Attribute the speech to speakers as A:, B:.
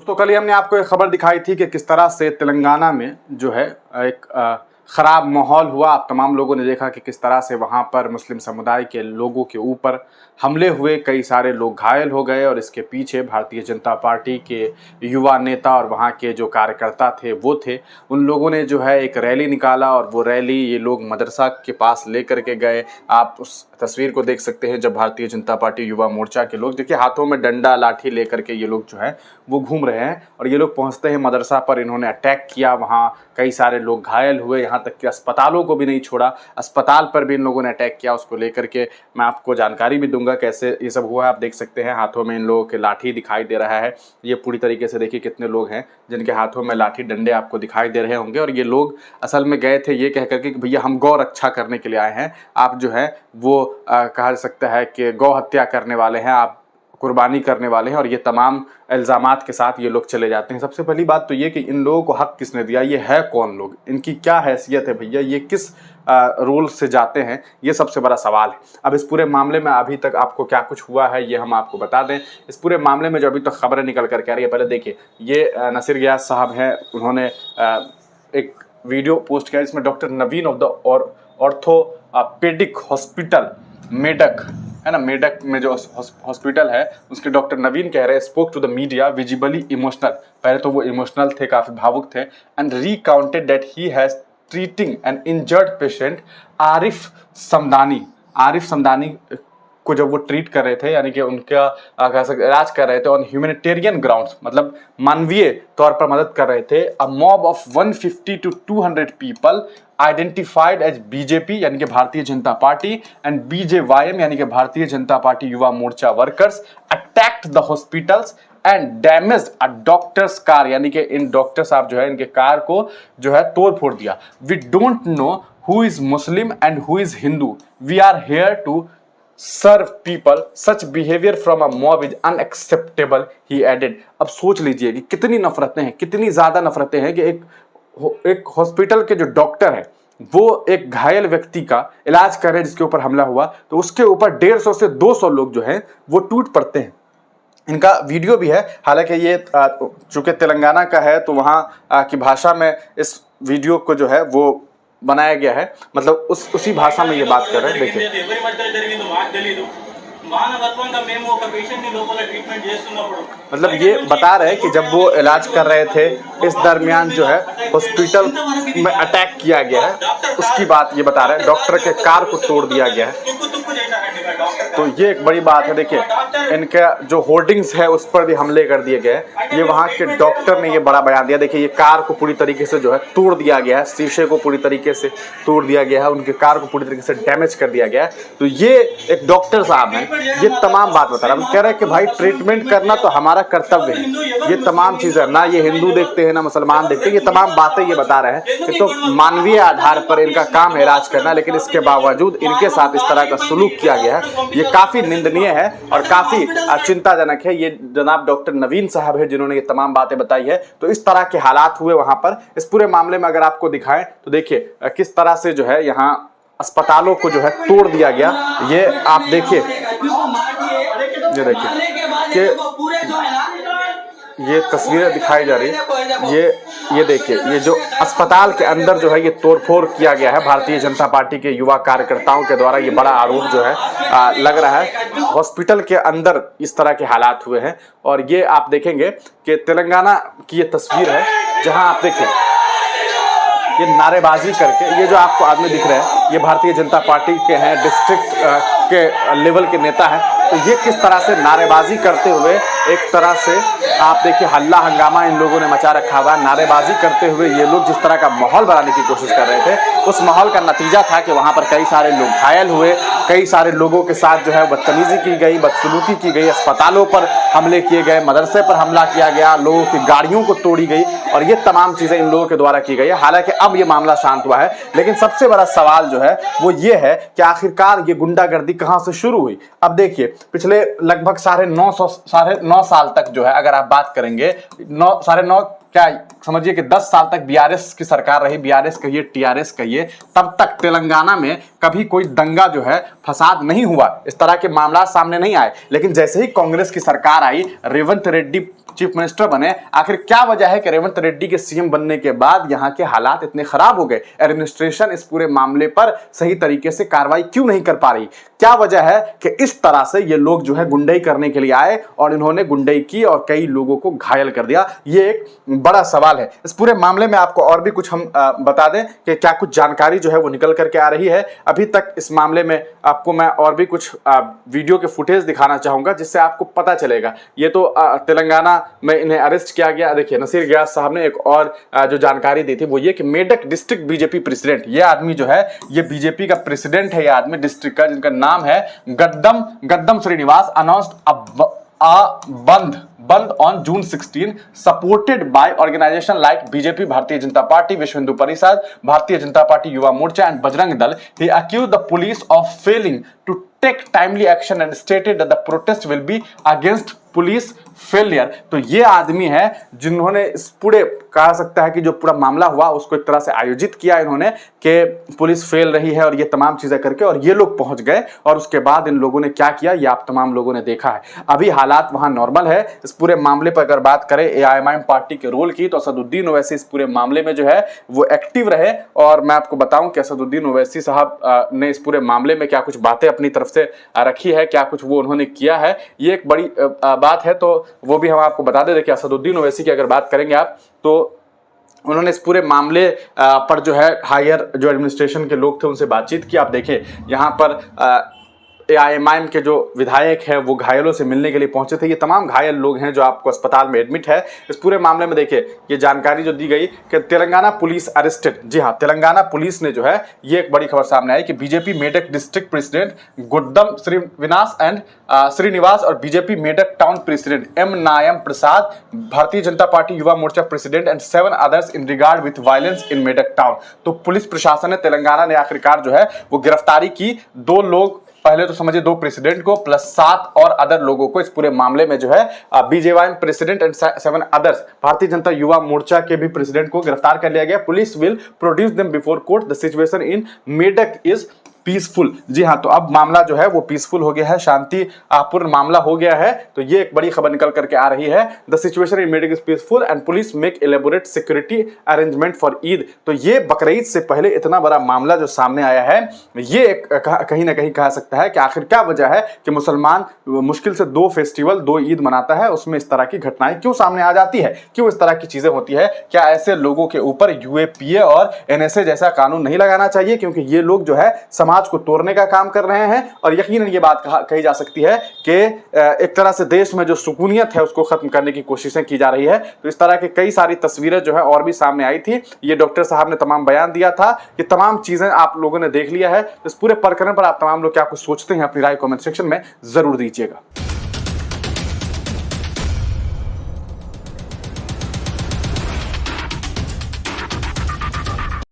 A: दोस्तों कल ही हमने आपको एक खबर दिखाई थी कि किस तरह से तेलंगाना में जो है एक ख़राब माहौल हुआ। आप तमाम लोगों ने देखा कि किस तरह से वहाँ पर मुस्लिम समुदाय के लोगों के ऊपर हमले हुए, कई सारे लोग घायल हो गए और इसके पीछे भारतीय जनता पार्टी के युवा नेता और वहाँ के जो कार्यकर्ता थे वो थे। उन लोगों ने जो है एक रैली निकाला और वो रैली ये लोग मदरसा के पास लेकर के गए। आप उस तस्वीर को देख सकते हैं जब भारतीय जनता पार्टी युवा मोर्चा के लोग देखिए हाथों में डंडा लाठी लेकर के ये लोग जो है वो घूम रहे हैं और ये लोग पहुंचते हैं मदरसा पर। इन्होंने अटैक किया, वहाँ कई सारे लोग घायल हुए, यहाँ तक कि अस्पतालों को भी नहीं छोड़ा, अस्पताल पर भी इन लोगों ने अटैक किया। उसको लेकर के मैं आपको जानकारी भी दूंगा कैसे ये सब हुआ है। आप देख सकते हैं हाथों में इन लोगों के लाठी दिखाई दे रहा है। ये पूरी तरीके से देखिए कितने लोग हैं जिनके हाथों में लाठी डंडे आपको दिखाई दे रहे होंगे और ये लोग असल में गए थे ये कह करके कि भैया हम गौ रक्षा करने के लिए आए हैं, आप जो है वो कहा जा सकता है कि गौ हत्या करने वाले हैं, आप कुर्बानी करने वाले हैं और ये तमाम इल्ज़ामात के साथ ये लोग चले जाते हैं। सबसे पहली बात तो ये कि इन लोगों को हक किसने दिया, ये है कौन लोग, इनकी क्या हैसियत है भैया, ये किस रोल से जाते हैं, ये सबसे बड़ा सवाल है। अब इस पूरे मामले में अभी तक आपको क्या कुछ हुआ है ये हम आपको बता दें। इस पूरे मामले में जो अभी तक खबरें निकल कर के आ रही है, पहले देखिए ये नसीर गियास साहब हैं, उन्होंने एक वीडियो पोस्ट किया जिसमें doctor Naveen of the orthopaedic hospital Medak है ना, मेडक में जो हॉस्पिटल है उसके डॉक्टर नवीन कह रहे हैं spoke to the media visibly emotional. पहले तो वो इमोशनल थे, काफ़ी भावुक थे and recounted that he has treating an injured patient Arif Samdani को जब वो ट्रीट कर रहे थे, यानी कि उनका इलाज कर रहे थे ऑन ह्यूमैनिटेरियन ग्राउंड्स, मतलब मानवीय तौर पर मदद कर रहे थे। A mob of 150 to 200 people identified as BJP यानी कि भारतीय जनता पार्टी एंड बीजेवाईएम यानी कि भारतीय Janata Party Yuva Morcha workers attacked the hospitals and damaged a doctors car, यानी कि इन डॉक्टर साहब जो है इनके कार को जो है तोड़ फोड़ दिया। We don't know who is Muslim and who is Hindu, we are here to serve people, such behaviour from a mob is unacceptable, he added. अब सोच लीजिए कि कितनी नफरतें हैं, कितनी ज्यादा नफरतें हैं कि एक हॉस्पिटल के जो डॉक्टर है वो एक घायल व्यक्ति का इलाज कर रहे हैं जिसके ऊपर हमला हुआ, तो उसके ऊपर 150 से 200 लोग जो हैं वो टूट पड़ते हैं। इनका वीडियो भी है, हालांकि ये चूंकि तेलंगाना का है तो वहाँ की भाषा में इस वीडियो को जो है वो बनाया गया है, मतलब उसी भाषा में ये बात कर रहे हैं। देखिए मतलब ये बता रहे हैं कि जब वो इलाज कर रहे थे इस दरमियान जो है हॉस्पिटल में अटैक किया गया है, उसकी बात ये बता रहे हैं। डॉक्टर के कार को तोड़ दिया गया है, तो ये एक बड़ी बात है। देखिए इनका जो होर्डिंग्स है उस पर भी हमले कर दिए गए। ये वहाँ के डॉक्टर ने ये बड़ा बयान दिया। देखिए ये कार को पूरी तरीके से जो है तोड़ दिया गया है, शीशे को पूरी तरीके से तोड़ दिया गया है, उनके कार को पूरी तरीके से डैमेज कर दिया गया है। तो ये एक डॉक्टर साहब हैं, ये तमाम बात बता रहे हैं। कह रहे हैं कि भाई ट्रीटमेंट करना तो हमारा कर्तव्य है, ये तमाम चीजें ना ये हिंदू देखते हैं ना मुसलमान देखते हैं, ये तमाम बातें ये बता रहे हैं कि तो मानवीय आधार पर इनका काम है इलाज करना, लेकिन इसके बावजूद इनके साथ इस तरह का सलूक किया गया है, ये काफी निंदनीय है और काफी चिंताजनक है। ये जनाब डॉक्टर नवीन साहब है जिन्होंने ये तमाम बातें बताई है। तो इस तरह के हालात हुए वहां पर। इस पूरे मामले में अगर आपको दिखाएं तो देखिए किस तरह से जो है यहाँ अस्पतालों को जो है तोड़ दिया गया। ये आप देखिए, ये देखिए कि ये तस्वीरें दिखाई जा रही है, ये देखिए ये जो अस्पताल के अंदर जो है ये तोड़फोड़ किया गया है भारतीय जनता पार्टी के युवा कार्यकर्ताओं के द्वारा। ये बड़ा आरोप जो है लग रहा है। हॉस्पिटल के अंदर इस तरह के हालात हुए हैं और ये आप देखेंगे कि तेलंगाना की ये तस्वीर है जहां आप देखिए ये नारेबाजी करके, ये जो आपको आदमी दिख रहे हैं ये भारतीय जनता पार्टी के हैं, डिस्ट्रिक्ट के लेवल के नेता हैं। तो ये किस तरह से नारेबाजी करते हुए एक तरह से आप देखिए हल्ला हंगामा इन लोगों ने मचा रखा हुआ। नारेबाजी करते हुए ये लोग जिस तरह का माहौल बनाने की कोशिश कर रहे थे, उस माहौल का नतीजा था कि वहाँ पर कई सारे लोग घायल हुए, कई सारे लोगों के साथ जो है बदतमीजी की गई, बदसलूकी की गई, अस्पतालों पर हमले किए गए, मदरसे पर हमला किया गया, लोगों की गाड़ियों को तोड़ी गई और ये तमाम चीज़ें इन लोगों के द्वारा की गई है। हालांकि अब ये मामला शांत हुआ है, लेकिन सबसे बड़ा सवाल जो है वो ये है कि आखिरकार ये गुंडागर्दी कहाँ से शुरू हुई। अब देखिए पिछले लगभग 9.5 साल तक जो है अगर आप बात करेंगे 9.5 क्या समझिए कि 10 साल तक बीआरएस की सरकार रही, बीआरएस कहिए टीआरएस कहिए, तब तक तेलंगाना में कभी कोई दंगा जो है फसाद नहीं हुआ, इस तरह के मामला सामने नहीं आए। लेकिन जैसे ही कांग्रेस की सरकार आई, रेवंत रेड्डी चीफ मिनिस्टर बने, आखिर क्या वजह है कि रेवंत रेड्डी के सीएम बनने के बाद यहां के हालात इतने खराब हो गए? एडमिनिस्ट्रेशन इस पूरे मामले पर सही तरीके से कार्रवाई क्यों नहीं कर पा रही? क्या वजह है कि इस तरह से ये लोग जो है गुंडई करने के लिए आए और इन्होंने गुंडई की और कई लोगों को घायल कर दिया? ये एक बड़ा सवाल है। इस पूरे मामले में आपको और भी कुछ हम बता दें कि क्या कुछ जानकारी जो है वो निकल करके आ रही है। अभी तक इस मामले में आपको मैं और भी कुछ वीडियो के फुटेज दिखाना चाहूंगा, जिससे आपको पता चलेगा। ये तो तेलंगाना में इन्हें अरेस्ट किया गया। देखिए, नसीर गियास साहब ने एक और जो जानकारी दी थी वो ये कि मेडक डिस्ट्रिक्ट बीजेपी प्रेसिडेंट, ये आदमी जो है ये बीजेपी का प्रेसिडेंट है, ये आदमी डिस्ट्रिक्ट का, जिनका नाम है Gaddam Srinivas, announced bandh on June 16, supported by organisation like BJP, Bharatiya Janata party, विश्व हिंदू परिषद, भारतीय जनता पार्टी युवा मोर्चा and Bajrang Dal. He accused the police of failing to take timely action and stated that the protest will be against police failure. तो ये आदमी है जिन्होंने इस पूरे, कहा सकता है कि जो पूरा मामला हुआ उसको एक तरह से आयोजित किया इन्होंने कि पुलिस फेल रही है और ये तमाम चीजें करके, और ये लोग पहुंच गए और उसके बाद इन लोगों ने क्या किया ये आप तमाम लोगों ने देखा है। अभी हालात वहां नॉर्मल है। इस पूरे मामले पर अगर बात करें एआईएमआईएम पार्टी के रोल की, तो असदुद्दीन ओवैसी इस पूरे मामले में जो है वो एक्टिव रहे। और मैं आपको बताऊं कि असदुद्दीन ओवैसी साहब ने इस पूरे मामले में क्या कुछ बातें अपनी तरफ से रखी है, क्या कुछ वो उन्होंने किया है, ये एक बड़ी बात है। तो वो भी हम आपको बता दें। देखिए, असदुद्दीन ओवैसी की अगर बात करेंगे आप, तो उन्होंने इस पूरे मामले पर जो है हायर जो एडमिनिस्ट्रेशन के लोग थे उनसे बातचीत की। आप देखें यहाँ पर एआईएमआईएम के जो विधायक हैं वो घायलों से मिलने के लिए पहुंचे थे। ये तमाम घायल लोग हैं जो आपको अस्पताल में एडमिट है। इस पूरे मामले में देखिए ये जानकारी जो दी गई कि तेलंगाना पुलिस अरेस्टेड, जी हाँ, तेलंगाना पुलिस ने जो है ये एक बड़ी खबर सामने आई कि BJP Medak district president Guddam Srinivas और BJP Medak town president M Nayam Prasad, Bharatiya Janata Party Yuva Morcha president and 7 others in regard with violence in Medak town. तो पुलिस प्रशासन ने, तेलंगाना ने आखिरकार जो है वो गिरफ्तारी की 2 लोग, पहले तो समझिए 2 प्रेसिडेंट को प्लस 7 और अदर लोगों को। इस पूरे मामले में जो है BJYM president and 7 others, Bharatiya Janata Yuva Morcha के भी प्रेसिडेंट को गिरफ्तार कर लिया गया। Police will produce them before court. The situation in Medak is peaceful. जी हाँ, तो अब मामला जो है वो पीसफुल हो गया है, शांतिपूर्ण मामला हो गया है। तो ये एक बड़ी खबर निकल करके आ रही है। The situation in Medak is peaceful and police make elaborate security arrangement for Eid. तो ये बकरीद से पहले इतना बड़ा मामला जो सामने आया है, ये एक कहीं ना कहीं कहा सकता है कि आखिर क्या वजह है कि मुसलमान मुश्किल से 2 फेस्टिवल 2 ईद मनाता है, उसमें इस तरह की घटनाएं क्यों सामने आ जाती है, क्यों इस तरह की चीजें होती है? क्या ऐसे लोगों के ऊपर यूएपीए और एनएसए जैसा कानून नहीं लगाना चाहिए? क्योंकि ये लोग जो है समाज को तोड़ने का काम कर रहे हैं। और यकीनन ये बात कही जा सकती है कि एक तरह से देश में जो सुकूनियत है उसको खत्म करने की कोशिशें की जा रही है। तो इस तरह की कई सारी तस्वीरें जो है और भी सामने आई थी। ये डॉक्टर साहब ने तमाम बयान दिया था। ये तमाम चीजें आप लोगों ने देख लिया है। इस पूरे प्रकरण पर आप तमाम लोग क्या कुछ सोचते हैं, अपनी राय कमेंट सेक्शन में जरूर दीजिएगा।